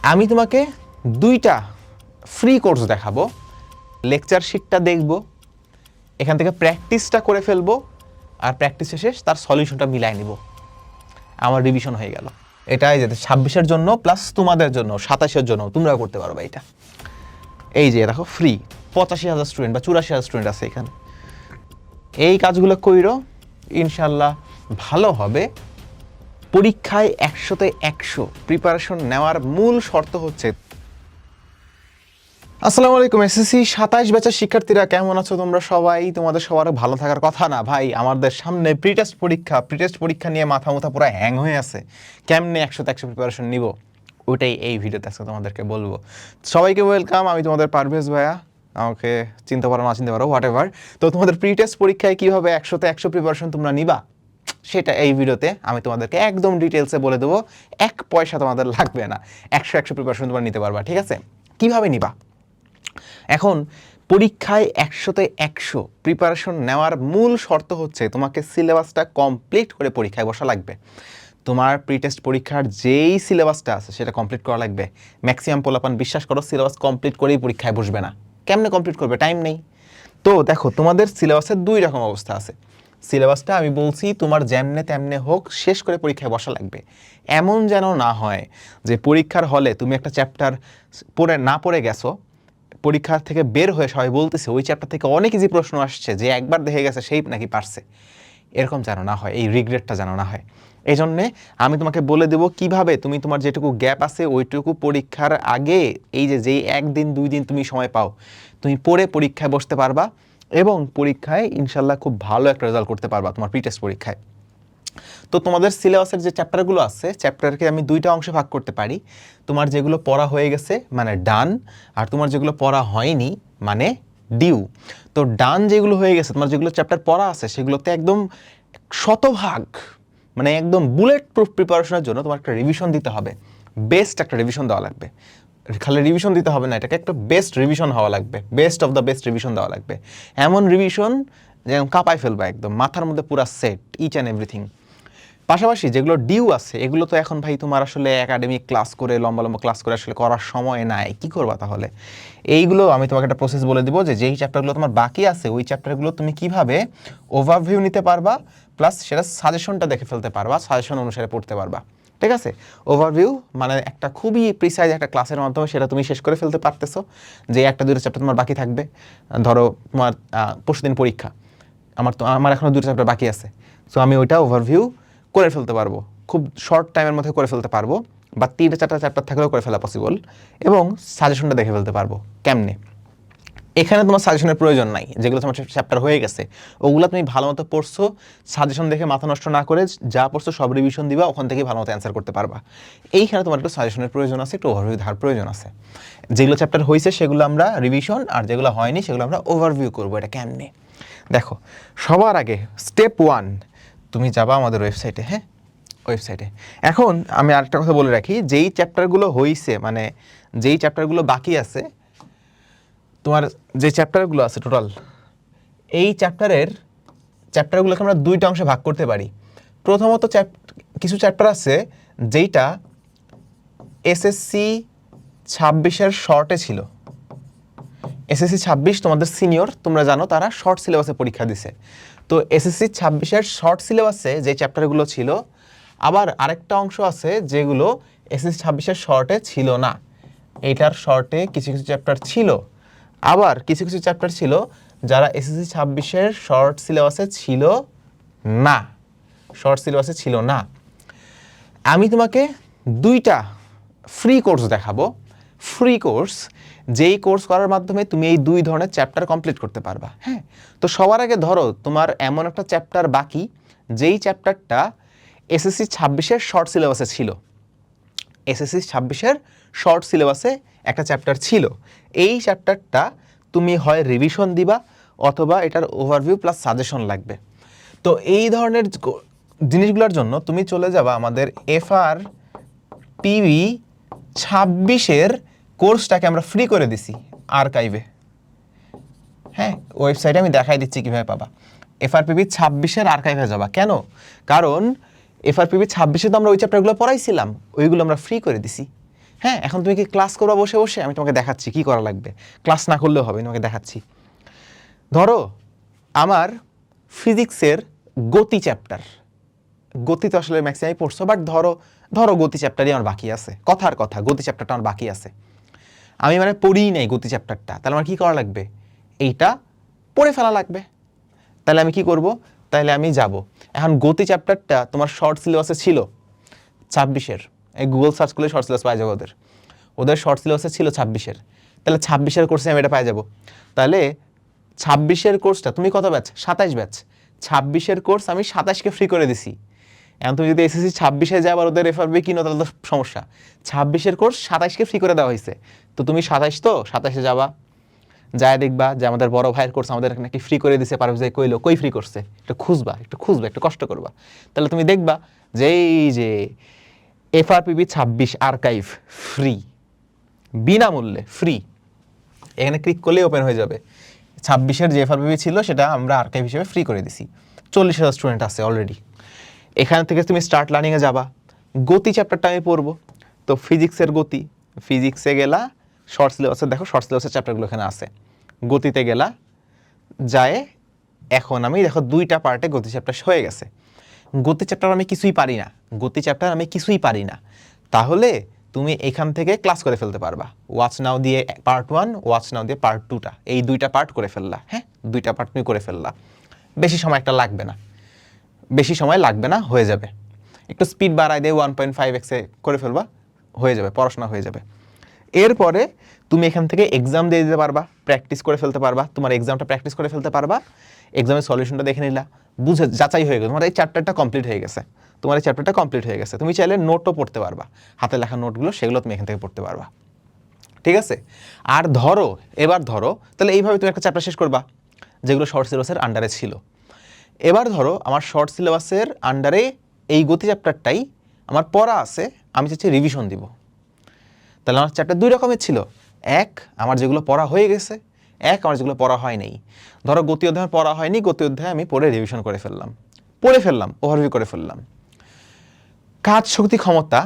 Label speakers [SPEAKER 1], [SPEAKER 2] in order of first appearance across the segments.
[SPEAKER 1] আমি তোমাকে দুইটা ফ্রি কোর্স দেখাবো, লেকচার শিটটা দেখব, এখান থেকে প্র্যাকটিসটা করে ফেলবো, আর প্র্যাকটিস শেষে তার সলিউশনটা মিলাই নিব। আমার রিভিশন হয়ে গেল। এটাই যেতে 26-এর জন্য প্লাস তোমাদের জন্য 27-এর জন্য তোমরা করতে পারবে এটা। এই যে দেখো ফ্রি 85,000 স্টুডেন্ট বা 84,000 স্টুডেন্ট আছে এখানে। এই কাজগুলো কইরো, ইনশাল্লাহ ভালো হবে। পরীক্ষায় 100-তে 100 প্রিপারেশন নেওয়ার মূল শর্ত হচ্ছে। আসসালামু আলাইকুম এসএসসি 27 ব্যাচের শিক্ষার্থীরা, কেমন আছো তোমরা সবাই? তোমাদের সবার ভালো থাকার কথা না ভাই? আমাদের সামনে প্রিটেস্ট পরীক্ষা নিয়ে মাথা পুরো হ্যাং হয়ে আছে। কেমনে 100-তে 100 প্রিপারেশন নিব, ওইটাই এই ভিডিওতে আজকে তোমাদেরকে বলবো। সবাইকে ওয়েলকাম, আমি তোমাদের পারভেজ ভাইয়া। আমাকে চিনতে পারো না চিনতে পারো, হোয়াট এভার। তো তোমাদের প্রিটেস্ট পরীক্ষায় কীভাবে 100-তে 100 প্রিপারেশন তোমরা নিবা, সেটা এই ভিডিওতে আমি তোমাদেরকে একদম ডিটেলসে বলে দেবো। 1 পয়সা তোমাদের লাগবে না, 100-100 প্রিপারেশন তোমরা নিতে পারবা। ঠিক আছে, কীভাবে নিবা? এখন পরীক্ষায় 100-তে 100 প্রিপারেশন নেওয়ার মূল শর্ত হচ্ছে তোমাকে সিলেবাসটা কমপ্লিট করে পরীক্ষায় বসা লাগবে। তোমার প্রিটেস্ট পরীক্ষার যেই সিলেবাসটা আছে সেটা কমপ্লিট করা লাগবে। ম্যাক্সিমাম পোলাপান বিশ্বাস করো সিলেবাস কমপ্লিট করেই পরীক্ষায় বসবে না। কেমনে কমপ্লিট করবে? টাইম নেই। তো দেখো, তোমাদের সিলেবাসের দুই রকম অবস্থা আছে। সিলেবাসটা আমি বলছি তোমার যেমনে তেমনে হোক শেষ করে পরীক্ষায় বসা লাগবে। এমন যেন না হয় যে পরীক্ষার হলে তুমি একটা চ্যাপ্টার পড়ে গেছো, পরীক্ষা থেকে বের হয়ে সবাই বলতেছে ওই চ্যাপ্টার থেকে অনেক ইজি প্রশ্ন আসছে, যে একবার দেখে গেছে সেই নাকি পারছে। এরকম যেন না হয়, এই রিগ্রেটটা যেন না হয়। এই জন্যে আমি তোমাকে বলে দেবো কিভাবে তুমি তোমার যেটুকু গ্যাপ আছে ওইটুকু পরীক্ষার আগে, এই যেই 1 দিন 2 দিন তুমি সময় পাও, তুমি পড়ে পরীক্ষায় বসতে পারবা এবং পরীক্ষায় ইনশাল্লাহ খুব ভালো একটা রেজাল্ট করতে পারবা তোমার প্রিটেস্ট পরীক্ষায়। তো তোমাদের সিলেবাসের যে চ্যাপ্টারগুলো আছে, চ্যাপ্টারকে আমি 2টা অংশে ভাগ করতে পারি। তোমার যেগুলো পড়া হয়ে গেছে মানে ডান, আর তোমার যেগুলো পড়া হয়নি মানে ডিউ। তো ডান যেগুলো হয়ে গেছে, তোমার যেগুলো চ্যাপ্টার পড়া আছে সেগুলোতে একদম 100% মানে একদম বুলেট প্রুফ প্রিপারেশনের জন্য তোমার একটা রিভিশন দিতে হবে। বেস্ট একটা রিভিশন দেওয়া লাগবে। খালি রিভিশন দিতে হবে না, এটাকে একটা বেস্ট রিভিশন হওয়া লাগবে, best of the best revision দেওয়া লাগবে। এমন রিভিশন যেমন কাঁপায় ফেলবা, একদম মাথার মধ্যে পুরা সেট ইচ অ্যান্ড এভরিথিং। পাশাপাশি যেগুলো ডিউ আছে এগুলো তো এখন ভাই তোমার আসলে একাডেমিক ক্লাস করে লম্বা লম্বা ক্লাস করে আসলে করার সময় নাই, কি করবা তাহলে? এইগুলো আমি তোমাকে একটা প্রসেস বলে দিব, যে যেই চ্যাপ্টারগুলো তোমার বাকি আছে ওই চ্যাপ্টারগুলো তুমি কিভাবে ওভারভিউ নিতে পারবা, প্লাস সেটা সাজেশনটা দেখে ফেলতে পারবা, সাজেশন অনুসারে পড়তে পারবা। ঠিক আছে, ওভারভিউ মানে একটা খুবই প্রিসাইজ একটা ক্লাসের মাধ্যমে সেটা তুমি শেষ করে ফেলতে পারতেছো। যে 1-2টা চ্যাপ্টার তোমার বাকি থাকবে, ধরো তোমার পরশুদিন পরীক্ষা, আমার এখনও 2টা চ্যাপ্টার বাকি আছে, সো আমি ওইটা ওভারভিউ করে ফেলতে পারবো, খুব শর্ট টাইমের মধ্যে করে ফেলতে পারবো, বা 3-4টা চ্যাপ্টার থাকলেও করে ফেলা পসিবল, এবং সাজেশনটা দেখে ফেলতে পারবো। কেমনে? এখানে তোমার সাজেশনের প্রয়োজন নাই, যেগুলো তোমার চ্যাপ্টার হয়ে গেছে ওগুলো তুমি ভালো মতো পড়ছো, সাজেশন দেখে মাথা নষ্ট না করে যা পড়ছো সব রিভিশন দিবা, ওখান থেকে ভালো মতো অ্যান্সার করতে পারবা। এইখানে তোমার একটু সাজেশনের প্রয়োজন আছে, একটু ওভারভিউ ধার প্রয়োজন আছে। যেগুলো চ্যাপ্টার হয়েছে সেগুলো আমরা রিভিশন, আর যেগুলো হয়নি সেগুলো আমরা ওভারভিউ করবো। এটা কেমনে? দেখো, সবার আগে স্টেপ 1 তুমি যাবা আমাদের ওয়েবসাইটে। হ্যাঁ, ওয়েবসাইটে। এখন আমি আরেকটা কথা বলে রাখি, যেই চ্যাপ্টারগুলো হয়েছে মানে যেই চ্যাপ্টারগুলো বাকি আছে, তোমার যে চ্যাপ্টারগুলো আছে টোটাল, এই চ্যাপ্টারগুলোকে আমরা 2টা অংশে ভাগ করতে পারি। প্রথমত কিছু চ্যাপ্টার আছে যেইটা এসএসসি 26-এর শর্টে ছিল। এসএসসি 26 তোমাদের সিনিয়র, তোমরা জানো তারা শর্ট সিলেবাসে পরীক্ষা দিছে। তো এসএসসি 26-এর শর্ট সিলেবাসে যে চ্যাপ্টারগুলো ছিল, আবার আরেকটা অংশ আছে যেগুলো এসএসসি 26-এর শর্টে ছিল না। এইটার শর্টে কিছু কিছু চ্যাপ্টার ছিল, আবার কিছু কিছু চ্যাপ্টার ছিল যারা এসএসসি 26-এর শর্ট সিলেবাসে ছিল না, শর্ট সিলেবাসে ছিল না। আমি তোমাকে 2টা ফ্রি কোর্স দেখাবো, ফ্রি কোর্স, যেই কোর্স করার মাধ্যমে তুমি এই 2 ধরনের চ্যাপ্টার কমপ্লিট করতে পারবা। হ্যাঁ, তো সবার আগে ধরো তোমার এমন একটা চ্যাপ্টার বাকি যেই চ্যাপ্টারটা এসএসসি 26-এর শর্ট সিলেবাসে ছিল। এসএসসি 26-এর শর্ট সিলেবাসে একটা চ্যাপ্টার ছিল, এই চ্যাপ্টারটা তুমি হয় রিভিশন দিবা অথবা এটার ওভারভিউ প্লাস সাজেশন লাগবে। তো এই ধরনের জিনিসগুলোর জন্য তুমি চলে যাবা আমাদের FRPB 26-এর কোর্সটাকে আমরা ফ্রি করে দিছি আর্কাইভে। হ্যাঁ, ওয়েবসাইটে আমি দেখাই দিচ্ছি কীভাবে পাবা। FRPB 26-এর আর্কাইভে যাবা। কেন? কারণ FRPB 26-এ তো আমরা ওই চ্যাপ্টারগুলো পড়াইছিলাম, ওইগুলো আমরা ফ্রি করে দিছি। হ্যাঁ, এখন তুমি কি ক্লাস করবা বসে বসে? আমি তোমাকে দেখাচ্ছি কি করা লাগবে, ক্লাস না করলেও হবে, তোমাকে দেখাচ্ছি। ধরো আমার ফিজিক্সের গতি চ্যাপ্টার, গতি তো আসলে ম্যাক্সিমাম পড়ছো, বাট ধরো গতি চ্যাপ্টারই আমার বাকি আছে, কথার কথা গতি চ্যাপ্টারটা আমার বাকি আছে, আমি মানে পড়িই নাই গতি চ্যাপ্টারটা, তাহলে আমার কী করা লাগবে? এইটা পড়ে ফেলা লাগবে। তাহলে আমি কি করব? তাহলে আমি যাব, এখন গতি চ্যাপ্টারটা তোমার শর্ট সিলেবাসে ছিল 26-এর, এই গুগল সার্চ করলে শর্ট সিলেবাস পাই যাবো, ওদের শর্ট সিলেবাসে ছিল 26-এর, তাহলে 26-এর কোর্সে আমি এটা পাই যাব। তাহলে 26-এর কোর্সটা তুমি কত ব্যাচ? 27 ব্যাচ, 26-এর কোর্স আমি 27কে ফ্রি করে দিছি। এখন তুমি যদি এসএসসি 26-এ যাও আর ওদের এফআরবি কিনো তাহলে তো সমস্যা। 26-এর কোর্স 27কে ফ্রি করে দেওয়া হয়েছে, তো তুমি 27 তো 27-এ যাবা, যায় দেখবা যে আমাদের বড় ভাইয়ের কোর্স আমাদের নাকি ফ্রি করে দিছে, পারভেজ ভাই কইলো কই ফ্রি করছে, একটু খুঁজবা একটু কষ্ট করবা, তাহলে তুমি দেখবা যে এই যে এফআরপিবি 26 আর্কাইভ ফ্রি, বিনামূল্যে ফ্রি, এখানে ক্লিক করলেই ওপেন হয়ে যাবে। 26-এর যে এফআরপিবি ছিল সেটা আমরা আর্কাইভ হিসেবে ফ্রি করে দিছি, 40,000 স্টুডেন্ট আছে অলরেডি। এখান থেকে তুমি স্টার্ট লার্নিংয়ে যাবা, গতি চ্যাপ্টারটা আমি পড়বো, তো ফিজিক্সের গতি, ফিজিক্সে গেলা শর্ট সিলেবাসে, দেখো শর্ট সিলেবাসের চ্যাপ্টারগুলো এখানে আছে, গতিতে গেলা যায়, এখন আমি দেখো 2টা পার্টে গতি চ্যাপ্টার হয়ে গেছে। গতি চ্যাপ্টার আমি কিছুই পারি না, তাহলে তুমি এখান থেকে ক্লাস করে ফেলতে পারবা, ওয়াচ নাও দিয়ে পার্ট 1, ওয়াচ নাও দিয়ে পার্ট 2টা, এই 2টা পার্ট করে ফেললা। হ্যাঁ, 2টা পার্ট তুমি করে ফেললা, বেশি সময় লাগবে না, হয়ে যাবে। একটু স্পিড বাড়ায় দিয়ে 1.5x করে ফেলবা, হয়ে যাবে, পড়াশোনা হয়ে যাবে। এরপরে তুমি এখান থেকে এক্সাম দিয়ে দিতে পারবা, প্র্যাকটিস করে ফেলতে পারবা, তোমার এক্সামটা প্র্যাকটিস করে ফেলতে পারবা, এক্সামের সলিউশনটা দেখে নিলা, বুঝে যাচাই হয়ে গেল, তোমার এই চ্যাপ্টারটা কমপ্লিট হয়ে গেছে, তুমি চাইলে নোটও পড়তে পারবা, হাতে লেখা নোটগুলো সেগুলো তুমি এখান থেকে পড়তে পারবা, ঠিক আছে। আর এবার ধরো তাহলে এইভাবে তুমি একটা চ্যাপ্টার শেষ করবা যেগুলো শর্ট সিলেবাসের আন্ডারে ছিল। এবার ধরো আমার শর্ট সিলেবাসের আন্ডারে এই গতি চ্যাপ্টারটাই আমার পড়া আছে, আমি চাচ্ছি রিভিশন দিব। তাহলে আমার চ্যাপ্টার 2 রকমের ছিল, এক আমার যেগুলো পড়া হয়ে গেছে, এক আমার যেগুলো পড়া হয় নাই। ধরো গতি অধ্যায় পড়া হয়নি, গতি অধ্যায় আমি পড়ে রিভিশন করে ফেললাম, ওভারভিউ করে ফেললাম। কাজ শক্তি ক্ষমতা,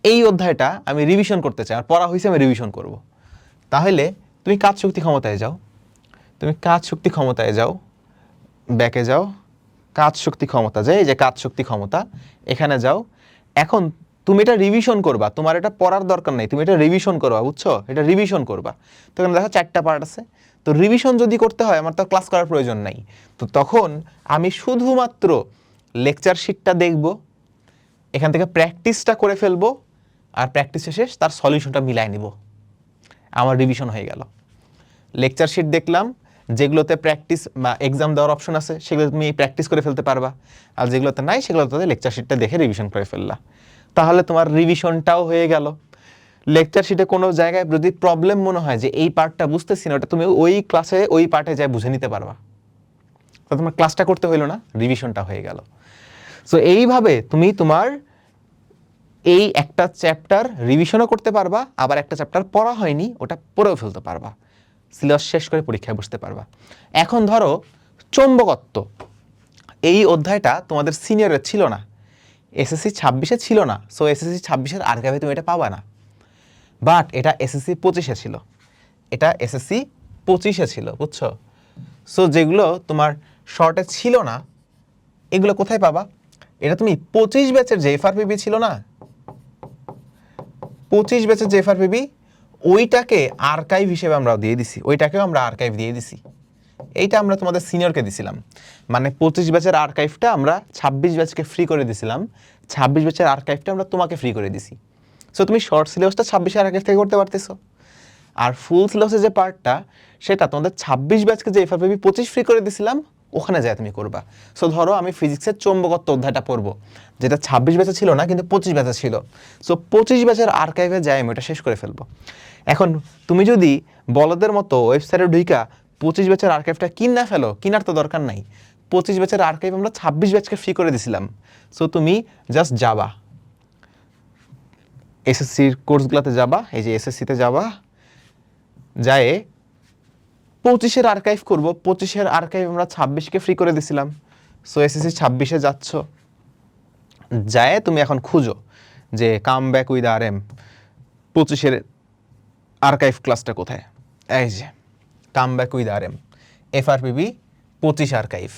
[SPEAKER 1] এই অধ্যায়টা আমি রিভিশন করতে চাই, আর পড়া হয়েছে আমি রিভিশন করব। তাহলে তুমি কাজ শক্তি ক্ষমতায় যাও, ব্যাকে যাও, কাজ শক্তি ক্ষমতা যায়, এই যে কাজ শক্তি ক্ষমতা, এখানে যাও। এখন তুমি এটা রিভিশন করবা, তোমার এটা পড়ার দরকার নেই, তুমি এটা রিভিশন করবা, বুঝছো, এটা রিভিশন করবা। তো এখানে দেখো 4টা পার্ট আছে, তো রিভিশন যদি করতে হয় আমার তো ক্লাস করার প্রয়োজন নাই, তো তখন আমি শুধুমাত্র লেকচার শিটটা দেখব, এখান থেকে প্র্যাকটিসটা করে ফেলবো, আর প্র্যাকটিস শেষে তার সলিউশনটা মিলাই নিব, আমার রিভিশন হয়ে গেল। লেকচার শিট দেখলাম, যেগুলোতে প্র্যাকটিস বা এক্সাম দেওয়ার অপশন আছে সেগুলো তুমি প্র্যাকটিস করে ফেলতে পারবা, আর যেগুলোতে নাই সেগুলোতে লেকচার শিটটা দেখে রিভিশন করে ফেললা, তাহলে তোমার রিভিশনটাও হয়ে গেল। লেকচার শিটে কোনো জায়গায় যদি প্রবলেম মনে হয় যে এই পার্টটা বুঝতেছি না, ওটা তুমি ওই ক্লাসে ওই পার্টে যাই বুঝে নিতে পারবা, তো তোমার ক্লাসটা করতে হইলো না, রিভিশনটা হয়ে গেল। সো এইভাবে তুমি তোমার এই একটা চ্যাপ্টার রিভিশনও করতে পারবা, আবার একটা চ্যাপ্টার পড়া হয়নি ওটা পড়েও ফেলতে পারবা, সিলেবাস শেষ করে পরীক্ষায় বসতে পারবা। এখন ধরো চৌম্বকত্ব, এই অধ্যায়টা তোমাদের সিনিয়রের ছিল না, এসএসসি 26-এ ছিল না, সো এসএসসি 26-এর আর্কাইভে তুমি এটা পাবা না, বাট এটা এসএসসি 25-এ ছিল, বুঝছো। সো যেগুলো তোমার শর্টে ছিল না এগুলো কোথায় পাবা? এটা তুমি 25 ব্যাচের যে এফআরপিবি ছিল না, 25 ব্যাচের যে এফআরপিবি, ওইটাকে আর্কাইভ হিসেবে আমরা আর্কাইভ দিয়ে দিছি। এইটা আমরা তোমাদের সিনিয়রকে দিছিলাম, মানে 25 ব্যাচের আর্কাইভটা আমরা 26 ব্যাচকে ফ্রি করে দিছিলাম, 26 ব্যাচের আর্কাইভটা আমরা তোমাকে ফ্রি করে দিছি। সো তুমি শর্ট সিলেবাসটা 26 আর্কাইভ থেকে করতে পারতেছো, আর ফুল সিলেবাসের যে পার্টটা সেটা তোমাদের 26 ব্যাচকে যে এফআরপিবি 25 ফ্রি করে দিছিলাম ওখানে যায় তুমি করবা। সো ধরো আমি ফিজিক্সের চৌম্বকত্ব অধ্যায়টা পড়বো, যেটা 26 ব্যাচে ছিল না কিন্তু 25 ব্যাচে ছিল, সো 25 ব্যাচের আর্কাইভে যাই আমি ওটা শেষ করে ফেলবো। এখন তুমি যদি বলদের মতো ওয়েবসাইটে ঢুইকা 25 ব্যাচের আর্কাইভটা কিনা ফেলো, কিনার তো দরকার নাই, 25 ব্যাচের আর্কাইভ আমরা 26 ব্যাচকে ফ্রি করে দিছিলাম। সো তুমি জাস্ট যাবা এসএসসির কোর্সগুলোতে যাবা, এই যে এসএসসিতে যাবা, যায় 25-এর আর্কাইভ করবো, 25-এর আর্কাইভ আমরা 26কে ফ্রি করে দিছিলাম, সো এসএসসি 26-এ যাচ্ছ, যায় তুমি এখন খুঁজো যে কাম ব্যাক উইথ RM 25-এর আর্কাইভ ক্লাসটা কোথায়? এই যে come back with R M, FRPB 25 archive,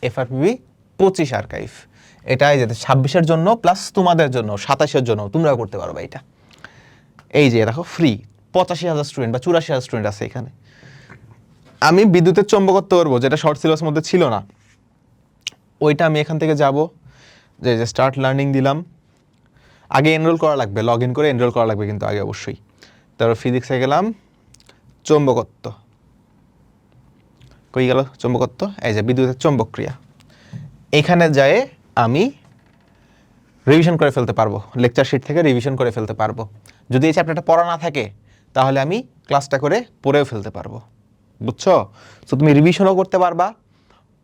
[SPEAKER 1] FRPB 25 archive. এটাই যেতে 26-এর জন্য প্লাস তোমাদের জন্য 27-এর জন্য তোমরা করতে পারবে এটা। এই যে দেখো ফ্রি 85,000 স্টুডেন্ট বা 84,000 স্টুডেন্ট আছে এখানে। আমি বিদ্যুতের চৌম্বকত্ব করবো, যেটা শর্ট সিলেবাসের মধ্যে ছিল না, ওইটা আমি এখান থেকে যাব, যে স্টার্ট লার্নিং দিলাম। আগে এনরোল করা লাগবে, লগ ইন করে এনরোল করা লাগবে কিন্তু আগে অবশ্যই। তারপর ফিজিক্সে গেলাম, চৌম্বকত্ব কই গেল? চৌম্বকত্ব, এই যে বিদ্যুতের চৌম্বক ক্রিয়া। এখানে যায় আমি রিভিশন করে ফেলতে পারবো, লেকচার শিট থেকে রিভিশন করে ফেলতে পারবো। যদি এই চ্যাপ্টারটা পড়া না থাকে তাহলে আমি ক্লাসটা করে পড়েও ফেলতে পারবো, বুঝছো? সো তুমি রিভিশনও করতে পারবা,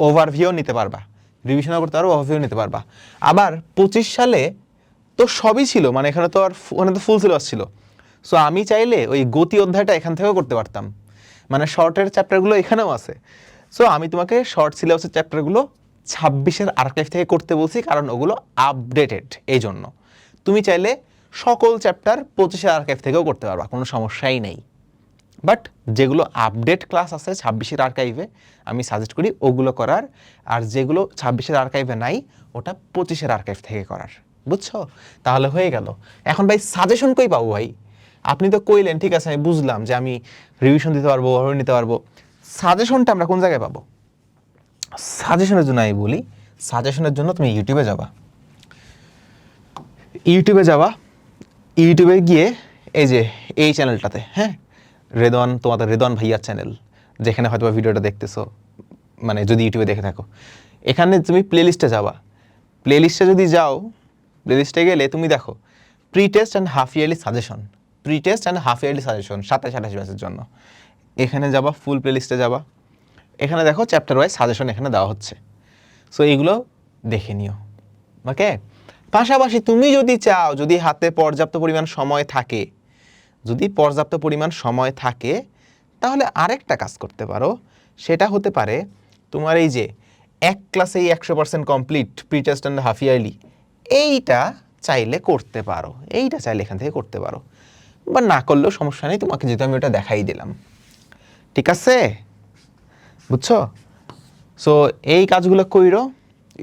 [SPEAKER 1] ওভারভিউ নিতে পারবা, রিভিশনও করতে পারবো, ওভারভিউ নিতে পারবা। আবার 25 সালে তো সবই ছিল, মানে এখানে তো আর ওখানে তো ফুল সিলেবাস ছিল। সো আমি চাইলে ওই গতি অধ্যায়টা এখান থেকেও করতে পারতাম, মানে শর্টের চ্যাপ্টারগুলো এখানেও আছে। সো আমি তোমাকে শর্ট সিলেবাসের চ্যাপ্টারগুলো 26-এর আর্কাইভ থেকে করতে বলছি, কারণ ওগুলো আপডেটেড। এই জন্য তুমি চাইলে সকল চ্যাপ্টার 25-এর আর্কাইভ থেকেও করতে পারবা, কোনো সমস্যাই নেই। বাট যেগুলো আপডেট ক্লাস আছে 26-এর আর্কাইভে, আমি সাজেস্ট করি ওগুলো করার। আর যেগুলো 26-এর আর্কাইভে নাই, ওটা 25-এর আর্কাইভ থেকে করার, বুঝছো? তাহলে হয়ে গেল। এখন ভাই সাজেশন কই পাবো ভাই? আপনি তো কইলেন, ঠিক আছে আমি বুঝলাম যে আমি রিভিশন দিতে পারবো, ওভারভিউ নিতে পারবো। সাজেশনটা আমরা কোন জায়গায় পাবো? সাজেশনের জন্য আমি বলি, সাজেশনের জন্য তুমি ইউটিউবে যাবা, ইউটিউবে গিয়ে এই যে এই চ্যানেলটাতে, হ্যাঁ, রেদওয়ান, তোমাদের রেদওয়ান ভাইয়ার চ্যানেল, যেখানে হয়তো ভিডিওটা দেখতেছো, মানে যদি ইউটিউবে দেখে থাকো, এখানে তুমি প্লেলিস্টে যাবা। প্লেলিস্টে যদি যাও, প্লেলিস্টে গেলে তুমি দেখো pre test and half yearly suggestion, pre test and half yearly suggestion 27-28 ব্যাচের জন্য। এখানে যাবা, ফুল প্লেলিস্টে যাবা, এখানে দেখো চ্যাপ্টার ওয়াইজ সাজেশন এখানে দেওয়া হচ্ছে। সো এইগুলো দেখে নিও, ওকে? পাশাপাশি তুমি যদি চাও, যদি হাতে পর্যাপ্ত পরিমাণ সময় থাকে, তাহলে আরেকটা কাজ করতে পারো। সেটা হতে পারে তোমার এই যে এক ক্লাসেই 100% complete pre test and half yearly, এইটা চাইলে করতে পারো, এইটা চাইলে এখান থেকে করতে পারো। বা না করলেও সমস্যা নেই, তোমাকে যেহেতু আমি ওটা দেখাই দিলাম, ঠিক আছে? বুঝছো? সো এই কাজগুলো কইরো,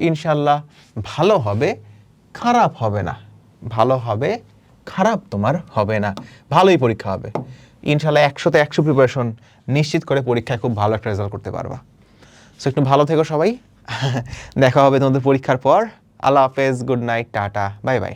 [SPEAKER 1] ইনশাল্লাহ ভালো হবে, খারাপ হবে না। ভালো হবে, খারাপ তোমার হবে না, ভালোই পরীক্ষা হবে ইনশাল্লাহ। 100-তে 100 প্রিপারেশন নিশ্চিত করে পরীক্ষায় খুব ভালো একটা রেজাল্ট করতে পারবা। সো একটু ভালো থেকো সবাই, দেখা হবে তোমাদের পরীক্ষার পর। আল্লাহ হাফেজ, good night, tata, bye bye.